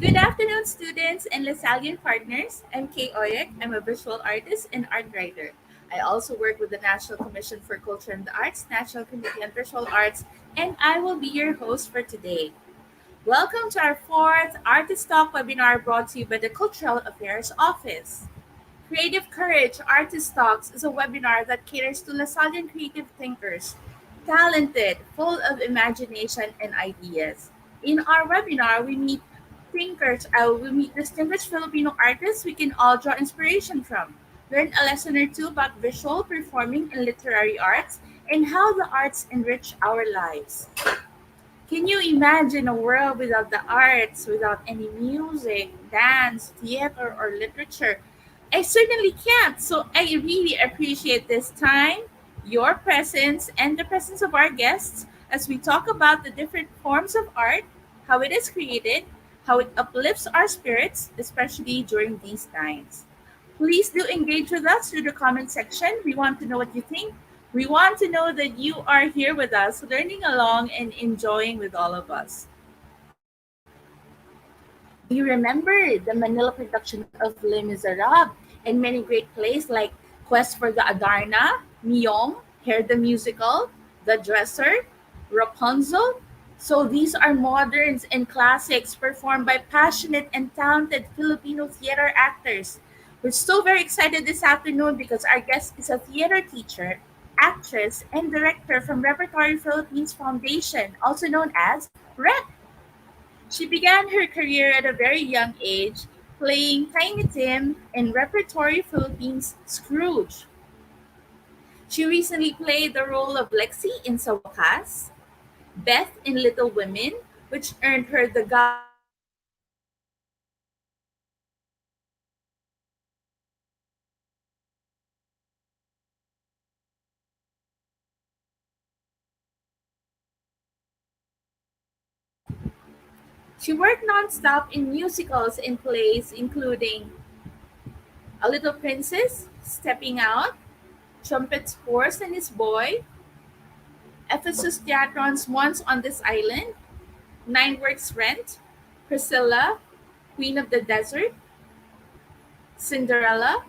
Good afternoon, students and Lasallian partners. I'm Kaye Oyek. I'm a visual artist and art writer. I also work with the National Commission for Culture and the Arts, National Committee on Visual Arts, and I will be your host for today. Welcome to our fourth Artist Talk webinar brought to you by the Cultural Affairs Office. Creative Courage Artist Talks is a webinar that caters to Lasallian creative thinkers, talented, full of imagination and ideas. In our webinar, we meet distinguished Filipino artists we can all draw inspiration from, learn a lesson or two about visual, performing, and literary arts, and how the arts enrich our lives. Can you imagine a world without the arts, without any music, dance, theater, or literature? I certainly can't. So I really appreciate this time, your presence, and the presence of our guests as we talk about the different forms of art, how it is created, how it uplifts our spirits, especially during these times. Please do engage with us through the comment section. We want to know what you think. We want to know that you are here with us, learning along and enjoying with all of us. Do you remember the Manila production of Les Miserables and many great plays like Quest for the Adarna, Myong, Hair the Musical, The Dresser, Rapunzel? So these are moderns and classics performed by passionate and talented Filipino theater actors. We're so very excited this afternoon because our guest is a theater teacher, actress, and director from Repertory Philippines Foundation, also known as REP. She began her career at a very young age, playing Tiny Tim in Repertory Philippines' Scrooge. She recently played the role of Lexi in Sawakas, Beth in Little Women, which earned her the She worked nonstop in musicals and plays, including A Little Princess, Stepping Out, Trumpet's Horse and His Boy, Ephesus Theatron's Once on This Island, Nine Works Rent, Priscilla, Queen of the Desert, Cinderella.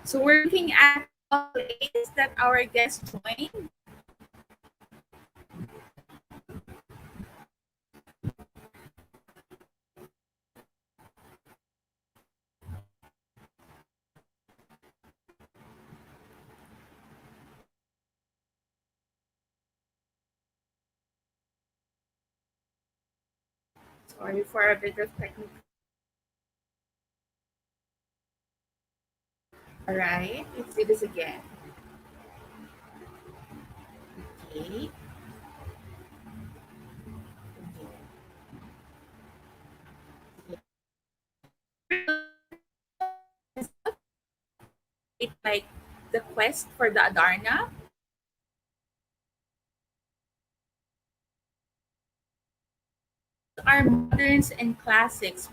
So we're looking at all plays that our guests joined. Sorry for a bit of technical. All right, let's do this again. Okay. Like the quest for the Adarna are moderns and classics.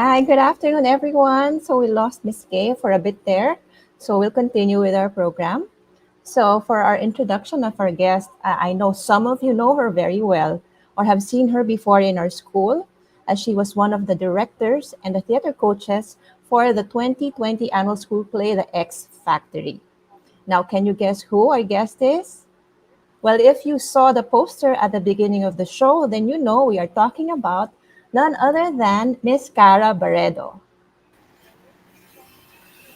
Hi, good afternoon, everyone. So we lost Miss Kaye for a bit there. So we'll continue with our program. So for our introduction of our guest, I know some of you know her very well or have seen her before in our school, as she was one of the directors and the theater coaches for the 2020 annual school play, The X Factory. Now, can you guess who our guest is? Well, if you saw the poster at the beginning of the show, then you know we are talking about none other than Miss Cara Barredo.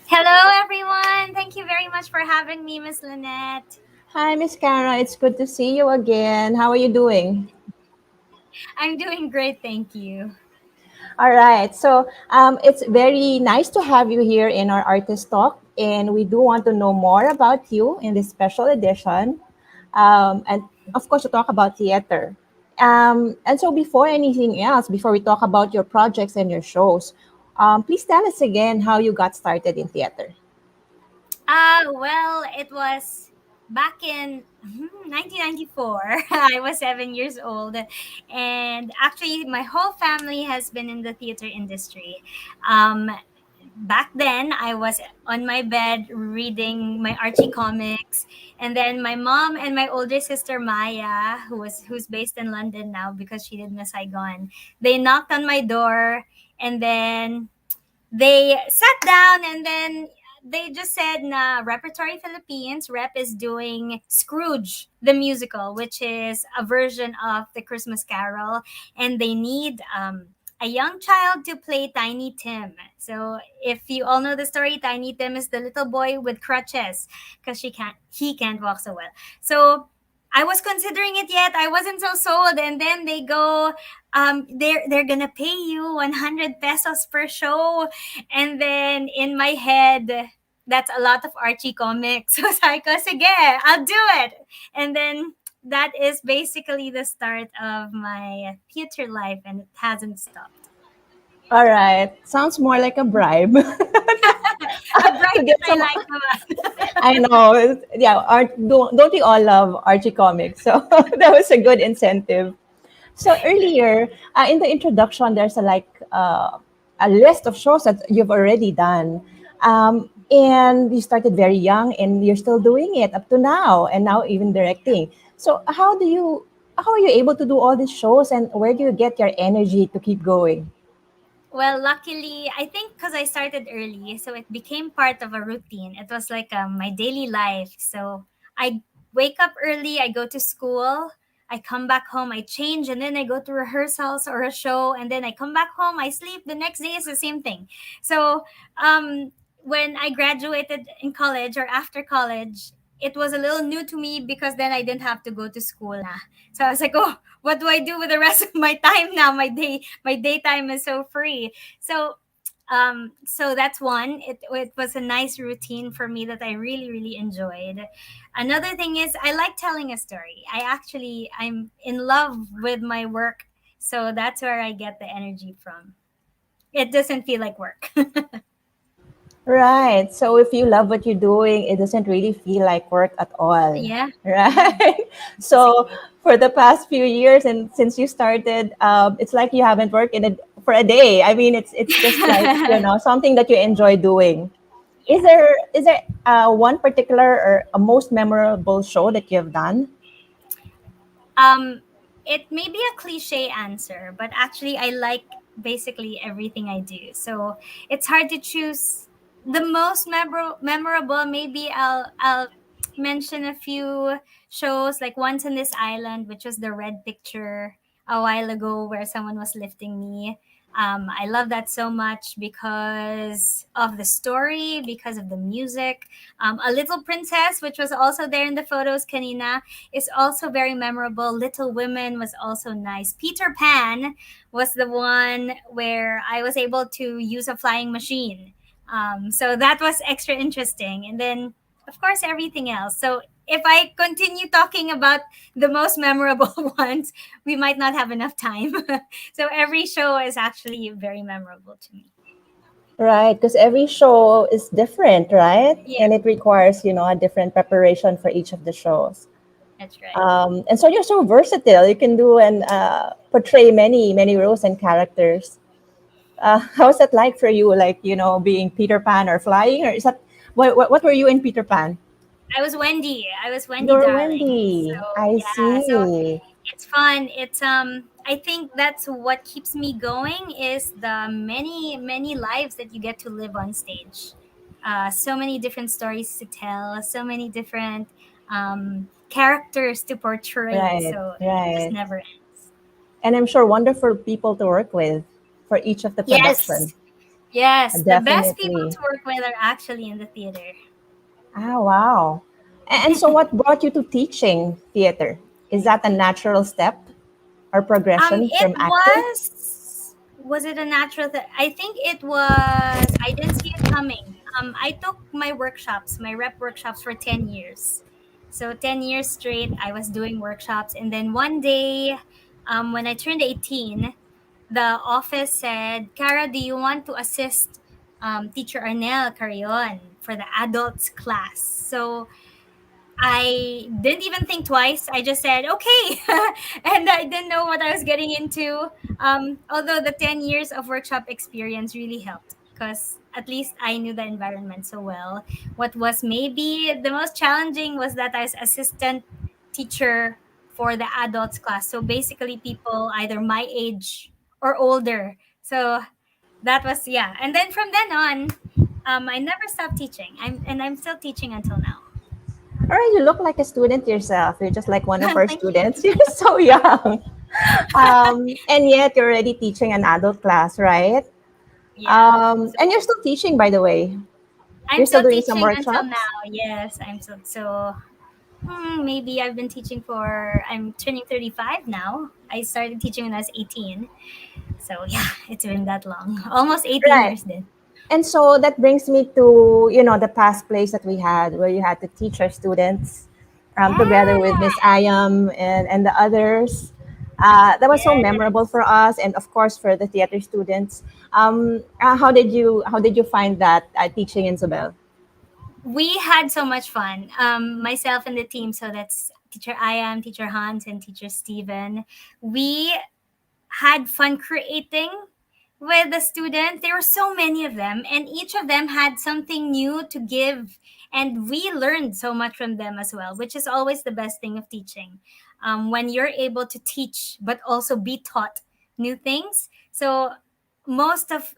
Hello, everyone. Thank you very much for having me, Miss Lynette. Hi, Miss Cara. It's good to see you again. How are you doing? I'm doing great, thank you. All right. So it's very nice to have you here in our Artist Talk. And we do want to know more about you in this special edition. And of course, to talk about theater. And so, before anything else, before we talk about your projects and your shows, please tell us again how you got started in theater. Well, it was back in 1994. I was 7 years old, and actually, my whole family has been in the theater industry. Um, Back then, I was on my bed reading my Archie comics, and then my mom and my older sister Maya, who's based in London now because she did Miss Saigon, they knocked on my door, and then they sat down and then they just said na Repertory Philippines rep is doing Scrooge the musical, which is a version of the Christmas Carol, and they need a young child to play Tiny Tim. So if you all know the story, Tiny Tim is the little boy with crutches because he can't walk so well. So I was considering it yet. I wasn't so sold, and then they go, they're gonna pay you 100 pesos per show, and then in my head, that's a lot of Archie comics. So sabi ko, sige, I'll do it. And then that is basically the start of my theater life, and it hasn't stopped. All right. Sounds more like a bribe A bribe to that get I some. like naman. I know. Yeah. Don't we all love Archie comics? So that was a good incentive. So earlier, in the introduction, there's a list of shows that you've already done, and you started very young, and you're still doing it up to now, and now even directing. So how are you able to do all these shows, and where do you get your energy to keep going? Well, luckily, I think because I started early, so it became part of a routine. It was like my daily life. So I wake up early, I go to school, I come back home, I change, and then I go to rehearsals or a show, and then I come back home, I sleep. The next day is the same thing. So when I graduated in college or after college, it was a little new to me because then I didn't have to go to school na. So I was like, oh, what do I do with the rest of my time now? My daytime is so free. So so that's one. It was a nice routine for me that I really enjoyed. Another thing is I like telling a story. I'm in love with my work, so that's where I get the energy from. It doesn't feel like work. Right. So if you love what you're doing, it doesn't really feel like work at all. Yeah, yeah, Right. So basically. for the past few years and since you started, it's like you haven't worked for a day. I mean, it's just like, something that you enjoy doing. Yeah. Is there one particular or a most memorable show that you've done? Um, it may be a cliche answer, but actually, I like basically everything I do. So it's hard to choose the most memorable. Maybe I'll mention a few shows like Once on This Island, which was the red picture a while ago where someone was lifting me. I love that so much because of the story, because of the music. A Little Princess, which was also there in the photos, kanina, is also very memorable. Little Women was also nice. Peter Pan was the one where I was able to use a flying machine. So that was extra interesting. And then, of course, everything else. So if I continue talking about the most memorable ones, we might not have enough time. So every show is actually very memorable to me. Right, because every show is different, right? Yeah, And it requires, a different preparation for each of the shows. that's right. And so you're so versatile. You can do and portray many roles and characters. How's that like for you? Like, being Peter Pan or flying, or is that what were you in Peter Pan? I was Wendy. I was Wendy, You're darling. So Wendy. I yeah, so see. it's fun. It's I think that's what keeps me going is the many lives that you get to live on stage. So many different stories to tell, so many different characters to portray. Right, So it just right. never ends. And I'm sure wonderful people to work with for each of the production. Yes, yes. The best people Definitely. to work with are actually in the theater. Ah, wow. And so, what brought you to teaching theater? Is that a natural step or progression It from acting? was it a natural I think it was I didn't see it coming. I took my workshops, my rep workshops for 10 years. So 10 years straight I was doing workshops, and then one day when I turned 18, the office said, "Cara, do you want to assist teacher Arnel Carrion for the adults class?" So I didn't even think twice. I just said, okay. And I didn't know what I was getting into. Although the 10 years of workshop experience really helped because at least I knew the environment so well. What was maybe the most challenging was that I was assistant teacher for the adults class. So basically, people either my age or older. So that was, yeah. And then from then on, I never stopped teaching. I'm still teaching until now. All right, you look like a student yourself. You're just like one of our Thank you. students. You're so young. And yet you're already teaching an adult class, right? Yeah. And you're So still teaching, by the way. I'm You're still still doing some teaching until workshops? now. Yes, I'm still maybe I've been teaching for I'm turning 35 now. I started teaching when I was 18. So yeah, it's been that long. Almost 18 Right. years then. And so that brings me to, the past place that we had where you had to teach our students together with Ah, Miss Ayam and the others. That was so memorable yes. for us, and of course for the theater students. How did you find that teaching in Zobel? We had so much fun. Myself and the team, so that's teacher Ayam, teacher Hans, and teacher Steven. We had fun creating with the students. There were so many of them, and each of them had something new to give. And we learned so much from them as well, which is always the best thing of teaching. When you're able to teach, but also be taught new things. So, most of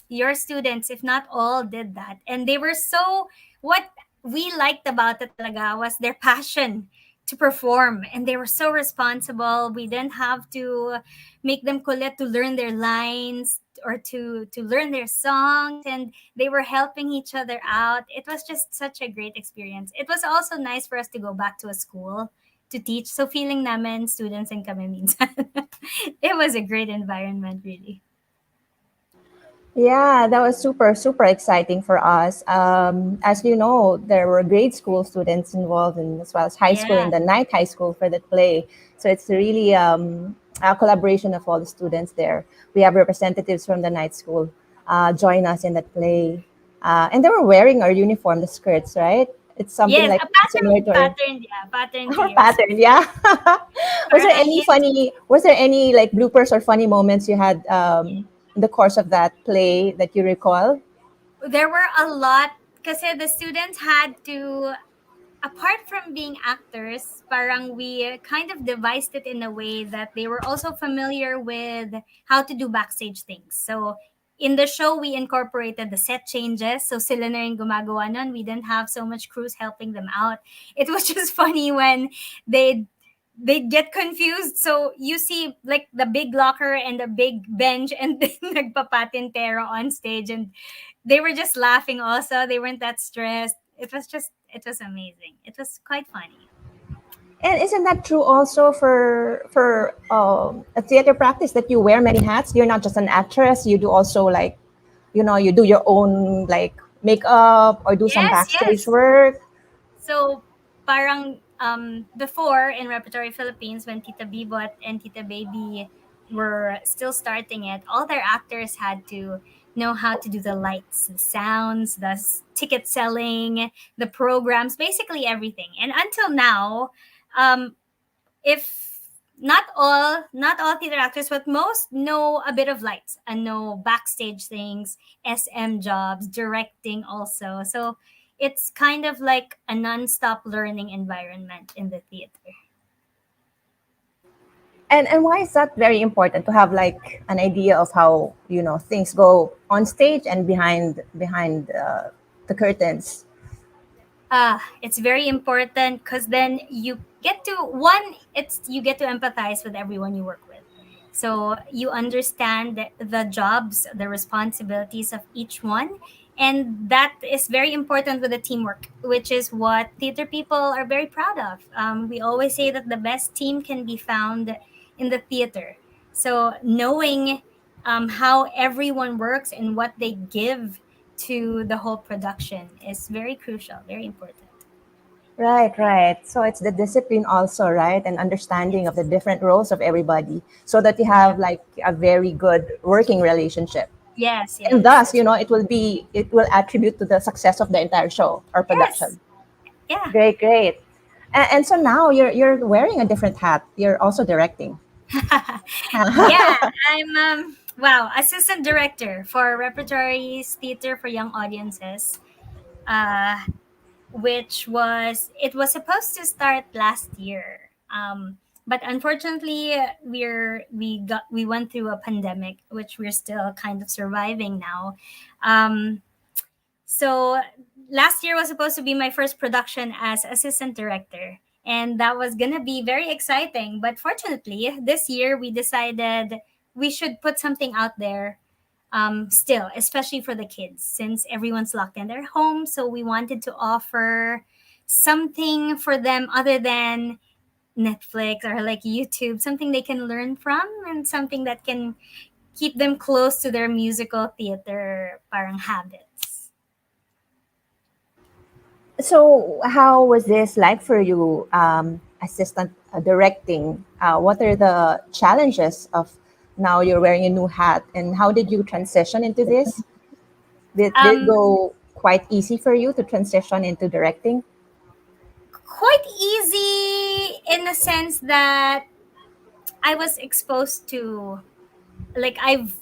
your students, if not all, did that. And they were so, what we liked about it talaga was their passion to perform, and they were so responsible. We didn't have to make them collect to learn their lines or to learn their songs, and they were helping each other out. It was just such a great experience. It was also nice for us to go back to a school to teach, so feeling namin students and kami minsan. It was a great environment, really. Yeah, that was super, super exciting for us. As you know, there were grade school students involved, and as well as high school Yeah. and the night high school for that play. So it's really a collaboration of all the students there. We have representatives from the night school join us in that play. And they were wearing our uniform, the skirts, right? It's something Yes, like a pattern similar with to pattern, yeah, pattern our tears. pattern, yeah. Parang a hint. Was there any like bloopers or funny moments you had in the course of that play that you recall? There were a lot kasi the students had to, apart from being actors, parang we kind of devised it in a way that they were also familiar with how to do backstage things. So in the show, we incorporated the set changes. So sila na rin gumagawa nun. We didn't have so much crews helping them out. It was just funny when they they'd get confused. So you see like the big locker and the big bench and then nagpapatintero on stage, and they were just laughing also. They weren't that stressed. It was amazing. It was quite funny. And isn't that true also for a theater practice that you wear many hats? You're not just an actress. You do also like, you do your own like makeup or do some Yes, backstage yes. work. So parang before in Repertory Philippines, when Tita Bibot and Tita Baby were still starting it, all their actors had to know how to do the lights, the sounds, the ticket selling, the programs, basically everything. And until now, um, if not all theater actors, but most know a bit of lights and know backstage things, SM jobs, directing also. So it's kind of like a non-stop learning environment in the theater. And why is that very important to have like an idea of how things go on stage and behind the curtains? It's very important because then you get to one, it's you get to empathize with everyone you work with. So you understand the jobs, the responsibilities of each one. And that is very important with the teamwork, which is what theater people are very proud of. We always say that the best team can be found in the theater. So knowing how everyone works and what they give to the whole production is very crucial, very important. Right, right. So it's the discipline also, right? And understanding of the Yes. different roles of everybody so that you Yeah. have like a very good working relationship. Yes, And yes, thus, that's right. it will attribute to the success of the entire show or Yes. production. Yeah. Great, great. And so now you're wearing a different hat. You're also directing. Yeah, I'm wow, assistant director for Repertory's Theater for Young Audiences. Uh which was it was supposed to start last year. But unfortunately we went through a pandemic which we're still kind of surviving now. Um So last year was supposed to be my first production as assistant director, and that was gonna be very exciting. But fortunately, this year we decided we should put something out there. Still, especially for the kids, since everyone's locked in their homes. So we wanted to offer something for them other than Netflix or like YouTube, something they can learn from and something that can keep them close to their musical theater parang habits. So how was this like for you, assistant directing? What are the challenges of now you're wearing a new hat, and how did you transition into this? Did it Um, go quite easy for you to transition into directing? Quite easy in the sense that I was exposed to, like, I've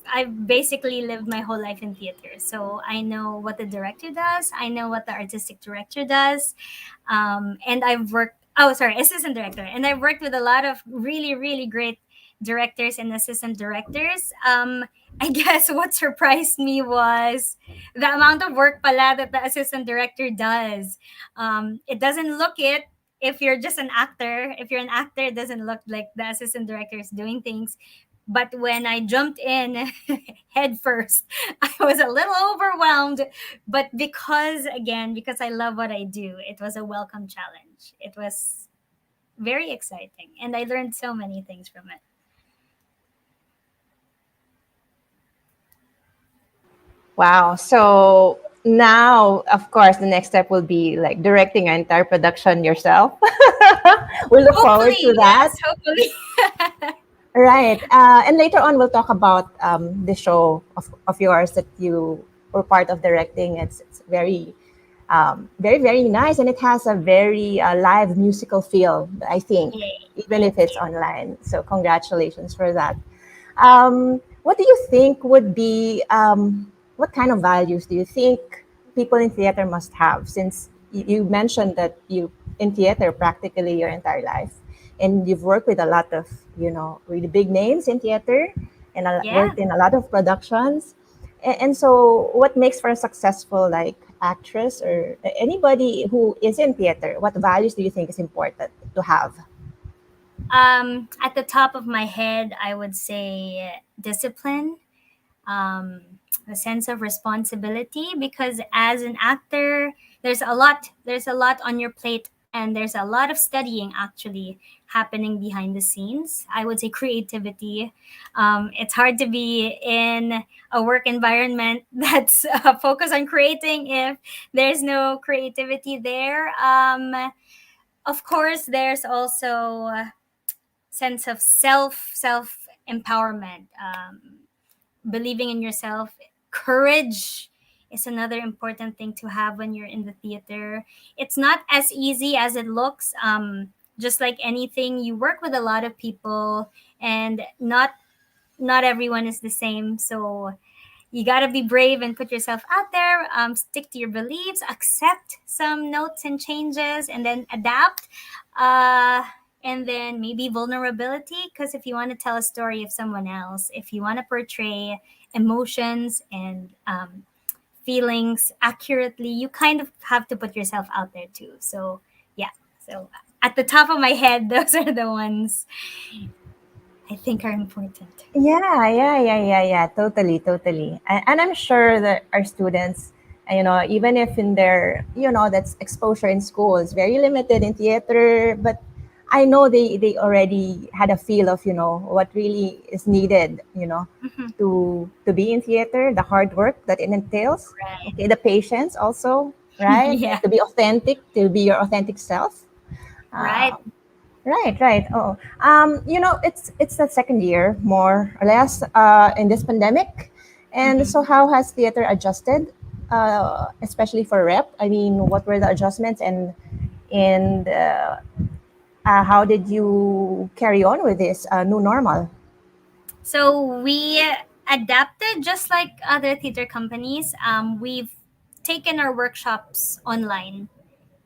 basically lived my whole life in theater, so I know what the director does, I know what the artistic director does. And I've worked, oh sorry, assistant director, and I've worked with a lot of really really great directors and assistant directors. I guess what surprised me was the amount of work pala that the assistant director does. It doesn't look it. If you're just an actor, if you're an actor, it doesn't look like the assistant director is doing things. But when I jumped in head first, I was a little overwhelmed. But because I love what I do, it was a welcome challenge. It was very exciting, and I learned so many things from it. Wow. So now, of course, the next step will be like directing an entire production yourself. We look forward to Hopefully, that. yes, hopefully. Right. And later on, we'll talk about the show of yours that you were part of directing. It's very, very, very nice. And it has a very live musical feel, I think, Yay. even Thank if it's you. online. So, congratulations for that. What do you think would be, what kind of values do you think people in theater must have? Since you mentioned that you in theater practically your entire life, and you've worked with a lot of really big names in theater, and Yeah. worked in a lot of productions. And so, what makes for a successful like actress or anybody who is in theater? What values do you think is important to have? At the top of my head, I would say discipline, um, a sense of responsibility, because as an actor there's a lot on your plate, and there's a lot of studying actually happening behind the scenes. I would say creativity. It's hard to be in a work environment that's focused on creating if there's no creativity there. Of course there's also a sense of self empowerment, believing in yourself. Courage is another important thing to have when you're in the theater. It's not as easy as it looks. just like anything, you work with a lot of people, and not everyone is the same. So you got to be brave and put yourself out there, stick to your beliefs, accept some notes and changes, and then adapt. uh, and then maybe vulnerability, because if you want to tell a story of someone else, if you want to portray emotions and feelings accurately, you kind of have to put yourself out there too. So yeah, so at the top of my head, those are the ones I think are important. Yeah. Totally, totally. And I'm sure that our students, even if in their, that's exposure in school is very limited in theater, but I know they already had a feel of, what really is needed, Mhm. to be in theater, the hard work that it entails. Right. Okay, the patience also, right? Yeah. And to be authentic, to be your authentic self. Right. Uh, Right. Oh, it's the second year, more or less, in this pandemic, and Mhm. so how has theater adjusted, especially for rep? I mean, what were the adjustments, and how did you carry on with this new normal? So we adapted just like other theater companies. We've taken our workshops online.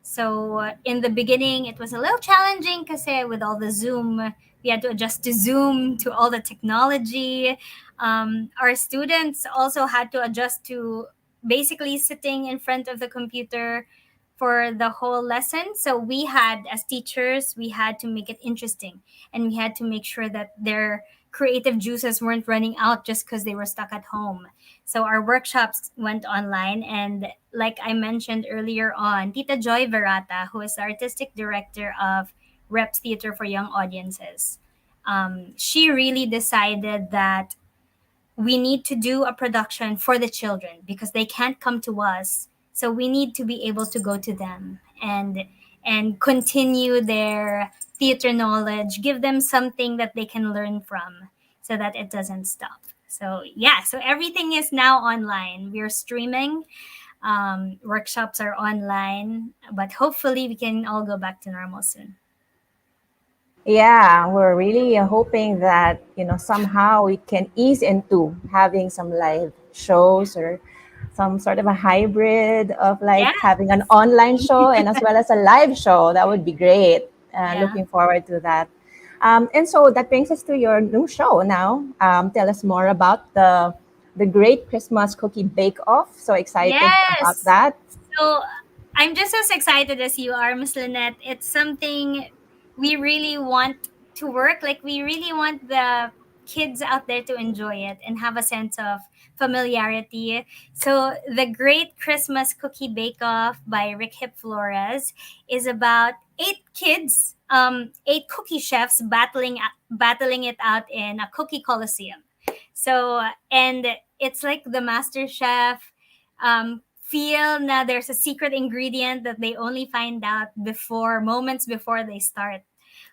So in the beginning, it was a little challenging because with all the Zoom, we had to adjust to Zoom, to all the technology. Our students also had to adjust to basically sitting in front of the computer for the whole lesson. So we had, as teachers, we had to make it interesting, and we had to make sure that their creative juices weren't running out just because they were stuck at home. So our workshops went online, and like I mentioned earlier on, Tita Joy Verata, who is the artistic director of Reps Theater for Young Audiences, she really decided that we need to do a production for the children because they can't come to us. So we need to be able to go to them and continue their theater knowledge, give them something that they can learn from so that it doesn't stop. So yeah, so everything is now online. We're streaming. Workshops are online, but hopefully we can all go back to normal soon. Yeah, we're really hoping that, somehow we can ease into having some live shows or some sort of a hybrid of like Yeah. having an online show and as well as a live show. That would be great. Yeah. Looking forward to that. And so that brings us to your new show now. Tell us more about the Great Christmas Cookie Bake Off. So excited about Yes. that. So I'm just as excited as you are, Miss Lynette. It's something we really want to work. Like we really want the kids out there to enjoy it and have a sense of familiarity. So the Great Christmas Cookie Bake Off by Rick Hip Flores is about eight kids, eight cookie chefs battling it out in a cookie coliseum. So and it's like the master chef feel now there's a secret ingredient that they only find out before moments before they start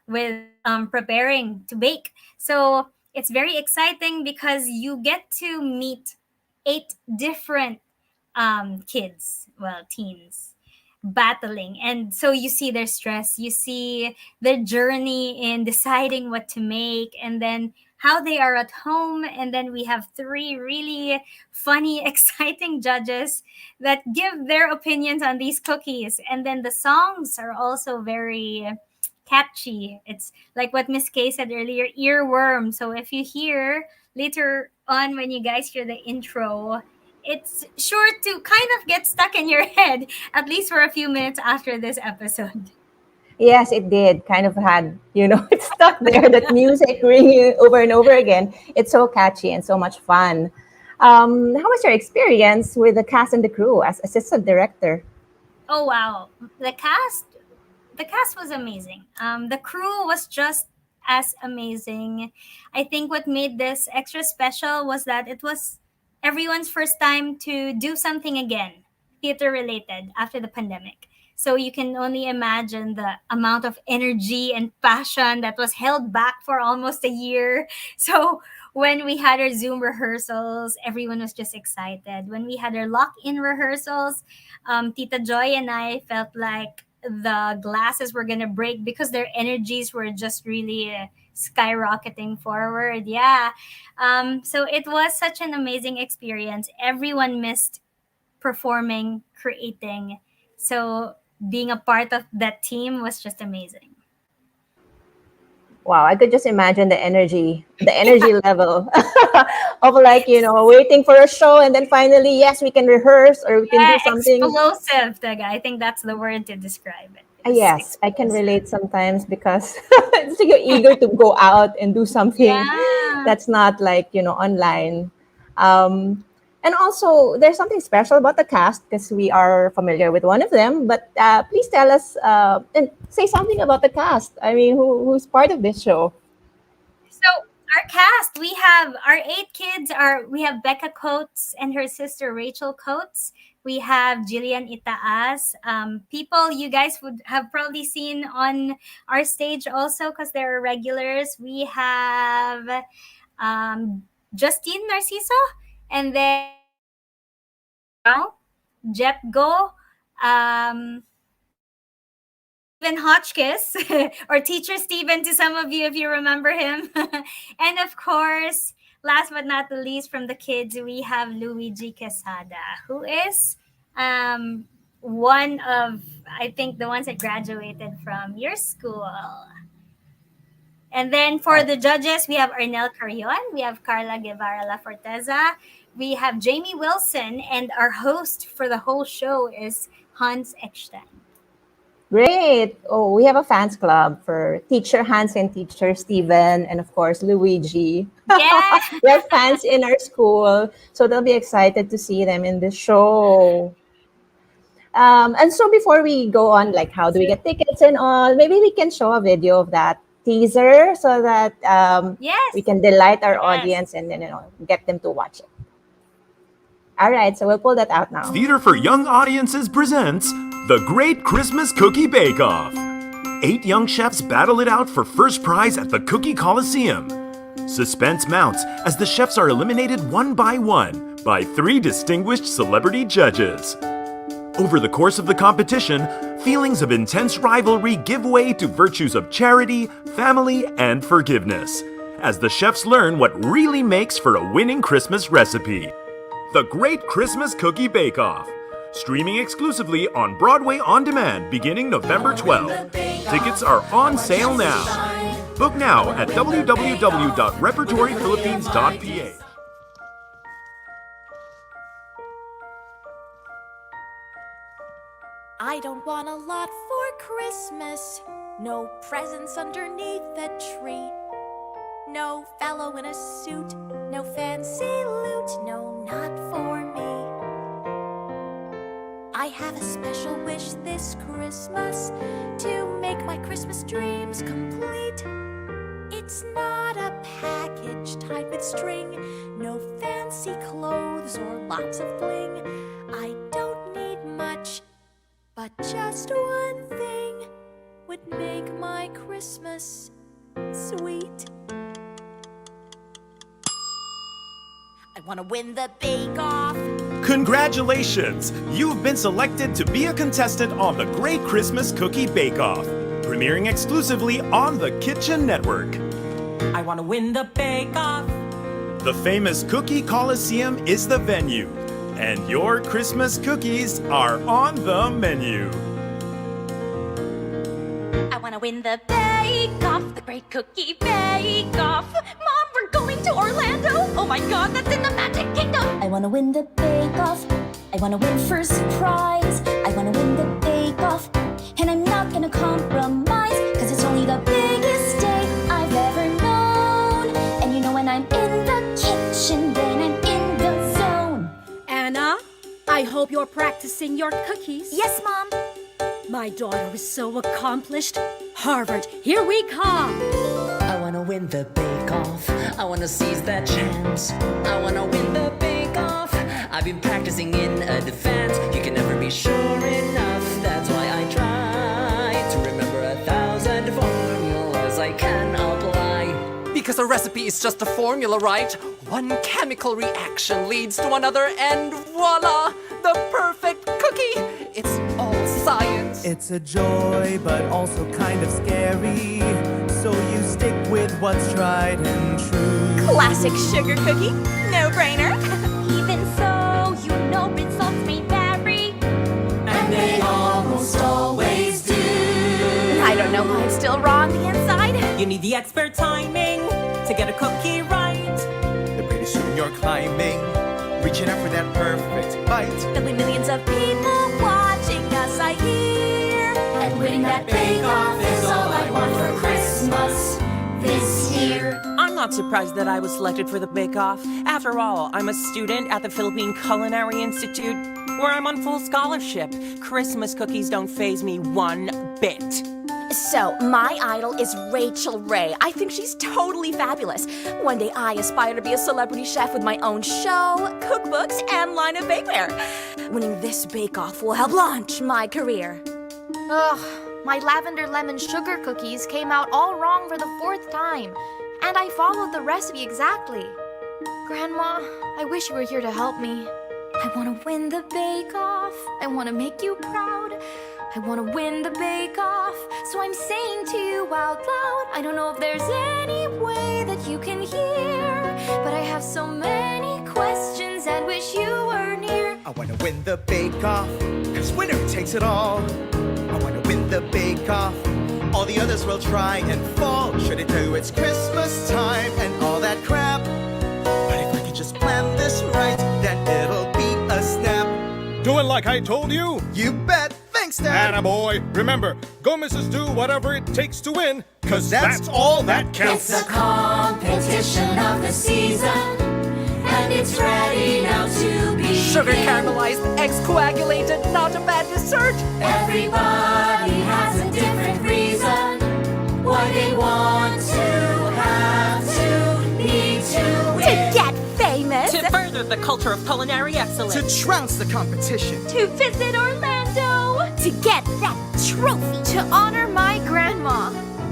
with preparing to bake. So it's very exciting because you get to meet eight different kids, well, teens, battling. And so you see their stress, you see their journey in deciding what to make, and then how they are at home. And then we have three really funny, exciting judges that give their opinions on these cookies. And then the songs are also very catchy. It's like what Miss Kay said earlier, earworm. So if you hear later on when you guys hear the intro, it's sure to kind of get stuck in your head, at least for a few minutes after this episode. Yes, it did. Kind of had, it's stuck there, that music ringing over and over again. It's so catchy and so much fun. How was your experience with the cast and the crew as assistant director? Oh wow, the cast the cast was amazing. The crew was just as amazing. I think what made this extra special was that it was everyone's first time to do something again, theater related, after the pandemic. So you can only imagine the amount of energy and passion that was held back for almost a year. So when we had our Zoom rehearsals, everyone was just excited. When we had our lock in rehearsals, Tita Joy and I felt like the glasses were gonna break because their energies were just really skyrocketing forward. Yeah. So it was such an amazing experience. Everyone missed performing, creating. So being a part of that team was just amazing. Wow, I could just imagine the energy level of like, waiting for a show and then finally, yes, we can rehearse or we can Yeah, do something. explosive, Taga. I think that's the word to describe it. It was Yes, I can explosive. relate sometimes because it's like you're eager to go out and do something Yeah. that's not like, online. Um, and also, there's something special about the cast because we are familiar with one of them. But please tell us and say something about the cast. I mean, who's part of this show? So our cast, we have our 8 kids. We have Becca Coates and her sister Rachel Coates. We have Jillian Itaas. People you guys would have probably seen on our stage also because they're regulars. We have Justine Narciso, and then highbrow, Jep Go, um, Stephen Hotchkiss, or Teacher Stephen to some of you if you remember him. And of course, last but not the least, from the kids, we have Luigi Quesada, who is um, one of, I think, the ones that graduated from your school. And then for the judges, we have Arnel Carrion, we have Carla Guevara La Forteza, we have Jamie Wilson, and our host for the whole show is Hans Eckstein. Great. Oh, we have a fans club for Teacher Hans and Teacher Steven, and of course, Luigi. Yeah. They're fans in our school, so they'll be excited to see them in the show. And so before we go on, like how do we get tickets and all, maybe we can show a video of that teaser so that we Yes. can delight our Yes. audience and then get them to watch it. All right, so we'll pull that out now. Theater for Young Audiences presents The Great Christmas Cookie Bake Off. 8 young chefs battle it out for first prize at the Cookie Coliseum. Suspense mounts as the chefs are eliminated one by 3 distinguished celebrity judges. Over the course of the competition, feelings of intense rivalry give way to virtues of charity, family, and forgiveness, as the chefs learn what really makes for a winning Christmas recipe. The Great Christmas Cookie Bake Off, streaming exclusively on Broadway On Demand beginning November 12th. Tickets are on sale now. Book now at www.repertoryphilippines.ph. I don't want a lot for Christmas. No presents underneath the tree. No fellow in a suit. No fancy loot. No, not for me. I have a special wish this Christmas to make my Christmas dreams complete. It's not a package tied with string. No fancy clothes or lots of bling. I don't need much. But just one thing would make my Christmas sweet. I want to win the bake-off. Congratulations! You've been selected to be a contestant on the Great Christmas Cookie Bake Off, premiering exclusively on the Kitchen Network. I want to win the bake-off. The famous Cookie Coliseum is the venue, and your Christmas cookies are on the menu. I want to win the bake-off, the great cookie bake-off. Mom, we're going to Orlando. Oh my God, that's in the Magic Kingdom. I wanna win the bake-off. I wanna win first prize. I wanna win the bake-off. And I'm not gonna compromise, cause it's only the biggest day I've ever known. And you know when I'm in the kitchen, then I'm in the zone. Anna, I hope you're practicing your cookies. Yes, Mom. My daughter is so accomplished. Harvard, here we come. I wanna win the bake-off. I wanna seize that chance. I wanna win the bake-off. I've been practicing in advance. You can never be sure enough. That's why I try to remember 1,000 formulas I can apply. Because a recipe is just a formula, right? One chemical reaction leads to another, and voila! The perfect cookie! It's all science. It's a joy, but also kind of scary. So you stick with what's tried and true. Classic sugar cookie, no brainer. Even so, you know results may vary. And they almost always do. I don't know why I'm still raw on the inside. You need the expert timing to get a cookie right. Then pretty soon you're climbing, reaching out for that perfect bite. There'll be millions of people watching us, I hear. And winning that bake-off is all I want for Christmas this year. I'm not surprised that I was selected for the bake-off. After all, I'm a student at the Philippine Culinary Institute, where I'm on full scholarship. Christmas cookies don't faze me one bit. So, my idol is Rachel Ray. I think she's totally fabulous. One day I aspire to be a celebrity chef with my own show, cookbooks, and line of bakeware. Winning this bake-off will help launch my career. Ugh, my lavender lemon sugar cookies came out all wrong for the 4th time, and I followed the recipe exactly. Grandma, I wish you were here to help me. I want to win the bake-off. I want to make you proud. I want to win the bake-off, so I'm saying to you out loud. I don't know if there's any way that you can hear, but I have so many questions and wish you were near. I wanna win the bake-off, cause winner takes it all. I wanna win the bake-off, all the others will try and fall. Should it do it's Christmas time and all that crap? But if I could just plan this right, then it'll be a snap. Doing like I told you? You bet! Thanks, Dad! Attaboy! Remember, go Mrs. Do whatever it takes to win, cause that's all that counts! It's a competition of the season, and it's ready now to be Sugar caramelized, eggs coagulated, not a bad dessert. Everybody has a different reason why they want to, have to, need to win. To get famous. To further the culture of culinary excellence. To trounce the competition. To visit Orlando. To get that trophy. To honor my grandma.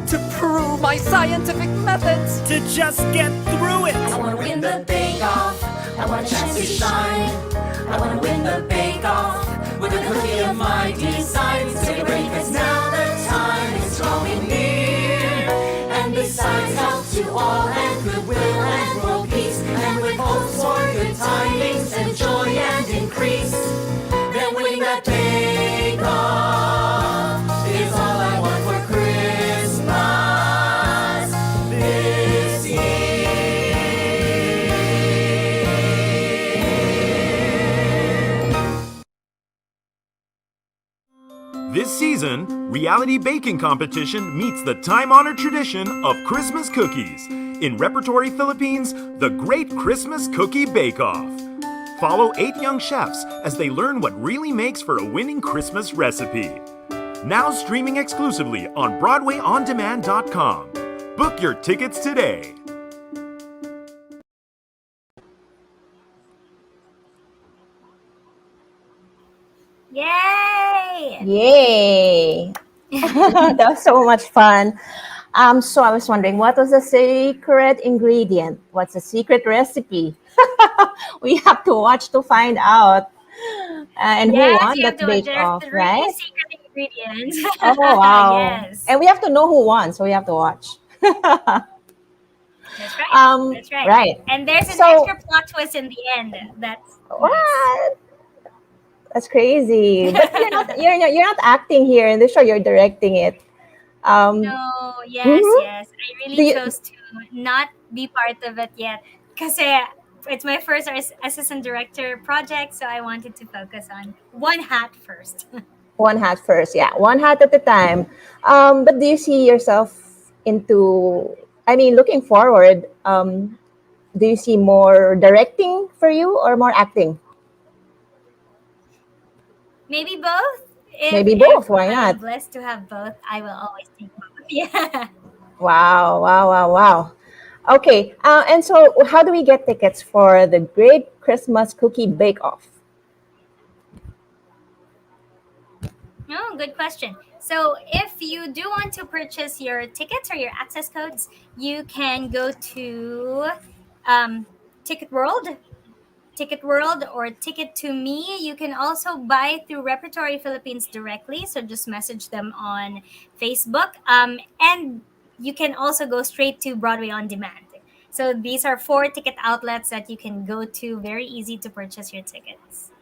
To prove my scientific methods. To just get through it. I wanna win the bake-off, I want a chance to shine. I wanna win the bake-off with a cookie of my design. Celebrate cause now the time is drawing near. And besides health to all and goodwill and world peace, and with hopes for good tidings and joy and increase, then winning that bake-off is all I want for Christmas this year. This season, Reality Baking Competition meets the time-honored tradition of Christmas cookies in Repertory Philippines, The Great Christmas Cookie Bake-Off. Follow 8 young chefs as they learn what really makes for a winning Christmas recipe. Now streaming exclusively on BroadwayOnDemand.com. Book your tickets today. Yay! Yay! That was so much fun. So I was wondering, what was the secret ingredient? What's the secret recipe? We have to watch to find out. And who won that bake-off, right? Secret ingredients. Oh, wow. Yes. And we have to know who won, so we have to watch. That's right. That's right. Right. And there's an extra plot twist in the end. That's what? Nice. That's crazy. But you're not acting here in the show. You're directing it. No. Yes. Yes. I really chose to not be part of it yet because it's my first assistant director project, so I wanted to focus on one hat first. One hat first, yeah. One hat at a time. But do you see yourself looking forward, do you see more directing for you or more acting? Maybe both. Maybe both. Why not? I'm blessed to have both. I will always take both. Yeah. Wow. Okay. And so how do we get tickets for the Great Christmas Cookie Bake-Off? Oh, good question. So if you do want to purchase your tickets or your access codes, you can go to Ticket World Ticket World or Ticket to Me. You can also buy through Repertory Philippines directly. So just message them on Facebook. And you can also go straight to Broadway On Demand. So these are 4 ticket outlets that you can go to. Very easy to purchase your tickets.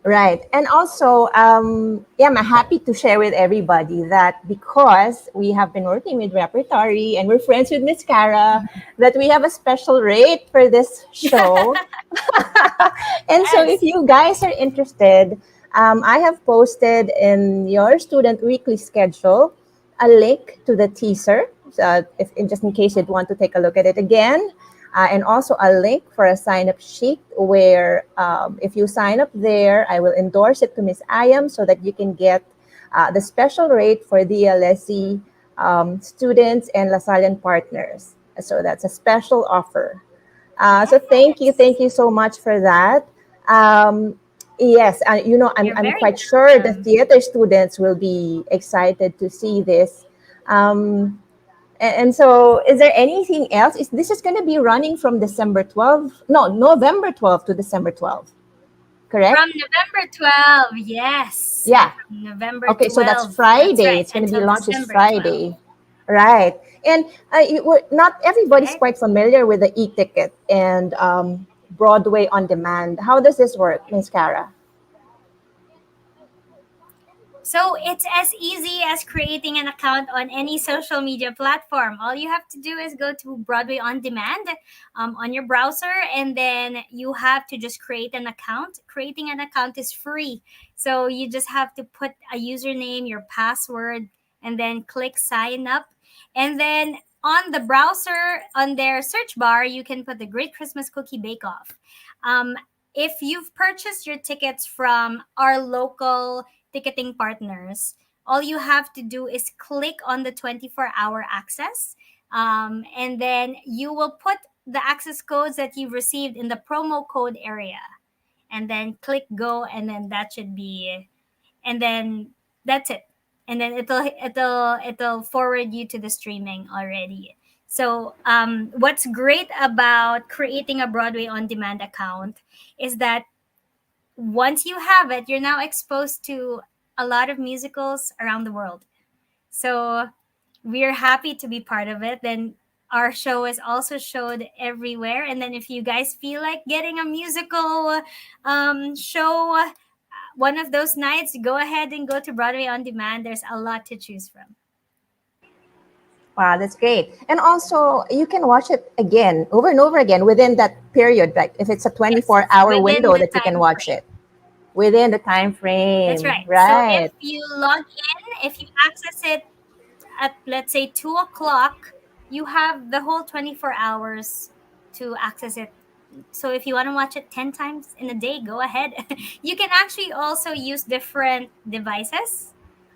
Right. And also, yeah, I'm happy to share with everybody that because we have been working with Repertory and we're friends with Miss Cara, that we have a special rate for this show. And so if you guys are interested, I have posted in your student weekly schedule a link to the teaser, if just in case you'd want to take a look at it again. And also a link for a sign-up sheet where if you sign up there, I will endorse it to Miss Ayam so that you can get the special rate for the LSE students and Lasallian partners. So that's a special offer. So thank you so much for that. Yes, I'm quite sure the theater students will be excited to see this. And so, is there anything else? This is going to be running from November 12th to December 12th, correct? From November 12th, yes. Yeah. From November Okay, 12th. so that's Friday. That's right, it's going to be until launched this December Friday. Right. And not everybody's quite familiar with the e-ticket and Broadway On Demand. How does this work, Ms. Cara? So it's as easy as creating an account on any social media platform. All you have to do is go to Broadway On Demand on your browser, and then you have to just create an account. Creating an account is free. So you just have to put a username, your password, and then click sign up. And then on the browser, on their search bar, you can put the Great Christmas Cookie Bake Off. If you've purchased your tickets from our local ticketing partners, all you have to do is click on the 24-hour access, and then you will put the access codes that you've received in the promo code area, and then click go, and then that should be, and then that's it, and then it'll forward you to the streaming already. So what's great about creating a Broadway On Demand account is that once you have it, you're now exposed to a lot of musicals around the world. So we're happy to be part of it. Then our show is also showed everywhere. And then if you guys feel like getting a musical show one of those nights, go ahead and go to Broadway On Demand. There's a lot to choose from. Wow, that's great. And also, you can watch it again, over and over again within that period. Like if it's a 24-hour window that you can watch it within the time frame. That's right. Right. So if you log in, if you access it at, let's say, 2 o'clock, you have the whole 24 hours to access it. So if you want to watch it 10 times in a day, go ahead. You can actually also use different devices,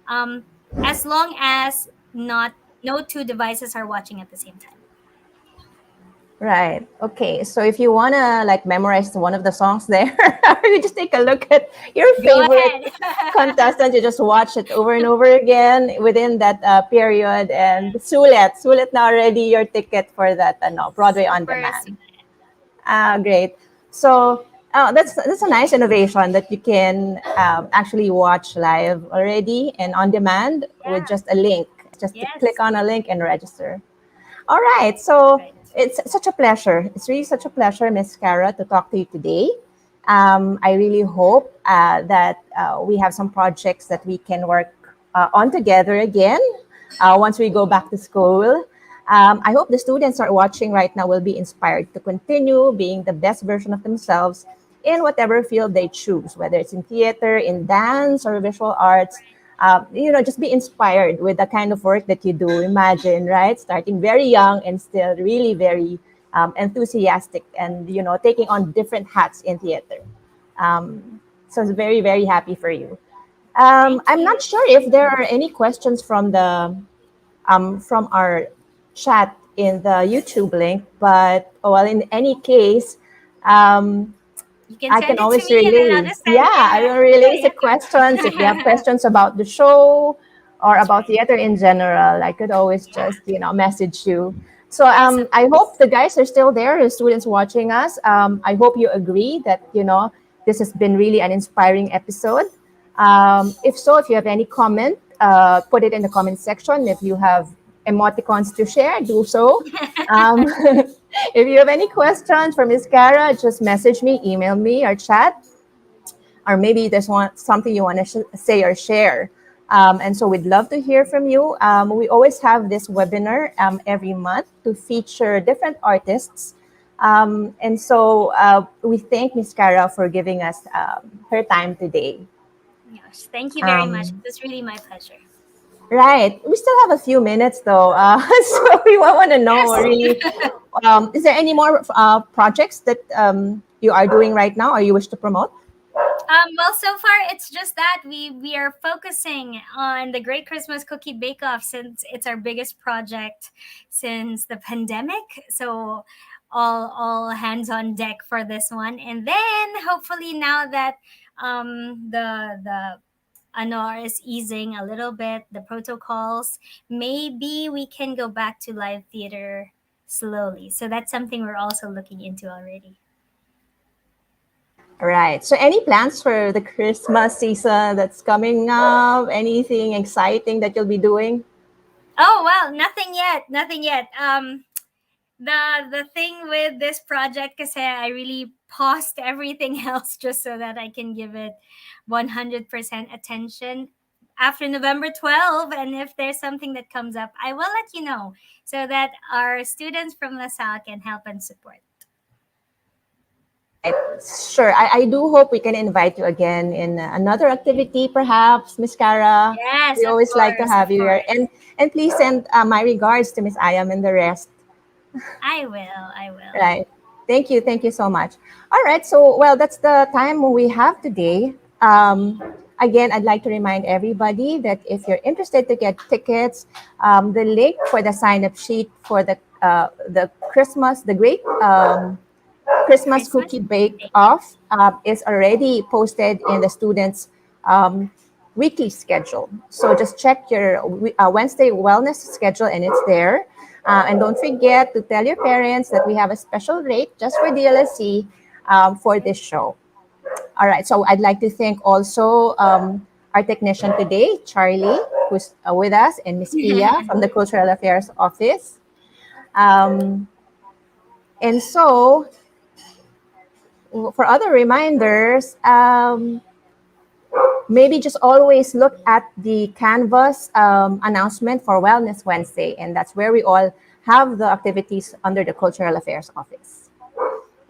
as long as no 2 devices are watching at the same time. Right. Okay. So if you want to like memorize one of the songs there, you just take a look at your favorite contestant. You just watch it over and over again within that period. And sulit na already your ticket for that Broadway On Demand. Great. So that's a nice innovation that you can actually watch live already and on demand with just a link. Just to click on a link and register. All right. So it's such a pleasure. It's really such a pleasure, Ms. Cara, to talk to you today. I really hope that we have some projects that we can work on together again once we go back to school. I hope the students are watching right now will be inspired to continue being the best version of themselves in whatever field they choose, whether it's in theater, in dance, or visual arts. Just be inspired with the kind of work that you do. Imagine, right? Starting very young and still really very enthusiastic and, taking on different hats in theater. So it's very, very happy for you. I'm not sure if there are any questions from from our chat in the YouTube link, but in any case, I can always release. I will release the questions. If you have questions about the show or about theater in general, I could always just, message you. So Yes, of I course. hope the guys are still there, the students watching us. I hope you agree that, this has been really an inspiring episode. If so, if you have any comment, put it in the comment section. If you have emoticons to share, do so. Um, if you have any questions for Miss Cara, just message me, email me, or chat, or maybe there's something you want to say or share. And so we'd love to hear from you. We always have this webinar every month to feature different artists. And so we thank Miss Cara for giving us her time today. Yes, thank you very much. It Um, was really my pleasure. right. We still have a few minutes though. So we want to know Yes. really, is there any more projects that you are doing right now or you wish to promote? Well, so far it's just that we are focusing on the Great Christmas Cookie Bake Off since it's our biggest project since the pandemic. So all hands on deck for this one, and then hopefully now that the Anor is easing a little bit, the protocols, maybe we can go back to live theater slowly. So that's something we're also looking into already. Right. So, any plans for the Christmas season that's coming up? Anything exciting that you'll be doing? Oh well, nothing yet. Nothing yet. The thing with this project kasi I really paused everything else just so that I can give it 100% attention after November 12th, and if there's something that comes up, I will let you know so that our students from LaSalle can help and support. Right. Sure. I do hope we can invite you again in another activity, perhaps, Miss Cara. Yes, We of always like to course, of have you here. course. And please send my regards to Miss Ayam and the rest. I will. I will. Right. Thank you. Thank you so much. All right. So, well, that's the time we have today. Again, I'd like to remind everybody that if you're interested to get tickets, the link for the sign-up sheet for the Christmas, the Great Christmas Christmas Cookie Bake Off is already posted in the students' weekly schedule. So just check your Wednesday wellness schedule and it's there. And don't forget to tell your parents that we have a special rate just for DLSC for this show. All right, so I'd like to thank also our technician today, Charlie, who's with us, and Miss Kia from the Cultural Affairs Office. Um, and so, for other reminders, maybe just always look at the Canvas announcement for Wellness Wednesday, and that's where we all have the activities under the Cultural Affairs Office.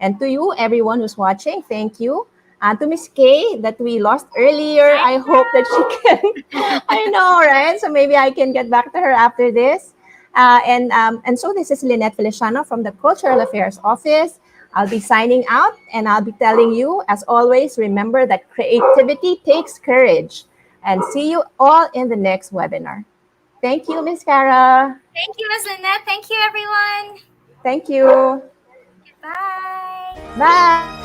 And to you, everyone who's watching, thank you. And to Miss Kaye that we lost earlier, I hope that she can, I know, right? So maybe I can get back to her after this. And so this is Lynette Feliciano from the Cultural Affairs Office. I'll be signing out and I'll be telling you, as always, remember that creativity takes courage. And see you all in the next webinar. Thank you, Miss Cara. Thank you, Ms. Lynette. Thank you, everyone. Thank you. Bye. Bye.